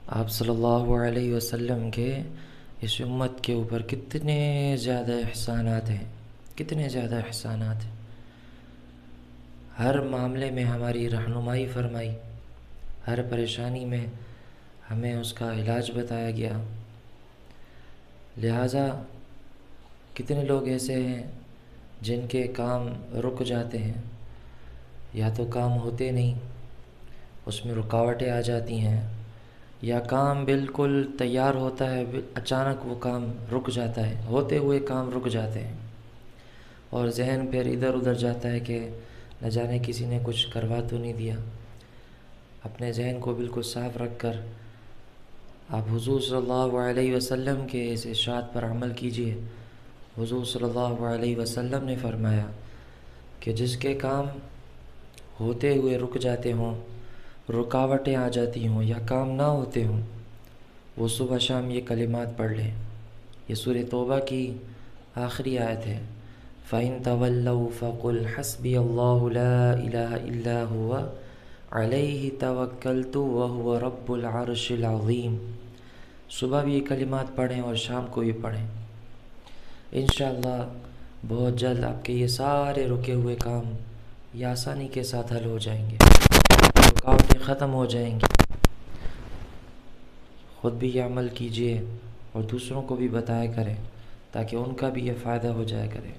آپ صلی اللہ علیہ وسلم کے اس امت کے اوپر کتنے زیادہ احسانات ہیں، کتنے زیادہ احسانات ہیں۔ ہر معاملے میں ہماری رہنمائی فرمائی، ہر پریشانی میں ہمیں اس کا علاج بتایا گیا۔ لہٰذا کتنے لوگ ایسے ہیں جن کے کام رک جاتے ہیں، یا تو کام ہوتے نہیں، اس میں رکاوٹیں آ جاتی ہیں، یا کام بالکل تیار ہوتا ہے، اچانک وہ کام رک جاتا ہے، ہوتے ہوئے کام رک جاتے ہیں، اور ذہن پھر ادھر ادھر جاتا ہے کہ نہ جانے کسی نے کچھ کروا تو نہیں دیا۔ اپنے ذہن کو بالکل صاف رکھ کر آپ حضور صلی اللہ علیہ وسلم کے اس ارشاد پر عمل کیجیے۔ حضور صلی اللہ علیہ وسلم نے فرمایا کہ جس کے کام ہوتے ہوئے رک جاتے ہوں، رکاوٹیں آ جاتی ہوں یا کام نہ ہوتے ہوں، وہ صبح شام یہ کلمات پڑھ لیں۔ یہ سورہ توبہ کی آخری آیت ہے۔ فَإِن تَوَلَّوْا فَقُلْ حَسْبِيَ اللَّهُ لَا إِلَهَ إِلَّا هُوَ عَلَيْهِ تَوَكَّلْتُ وَهُوَ رَبُّ الْعَرْشِ الْعَظِيمِ۔ صبح بھی یہ کلمات پڑھیں اور شام کو بھی پڑھیں۔ انشاءاللہ بہت جلد آپ کے یہ سارے رکے ہوئے کام یہ آسانی کے ساتھ حل ہو جائیں گے، رکاوٹیں ختم ہو جائیں گی۔ خود بھی یہ عمل کیجیے اور دوسروں کو بھی بتایا کریں تاکہ ان کا بھی یہ فائدہ ہو جایا کرے۔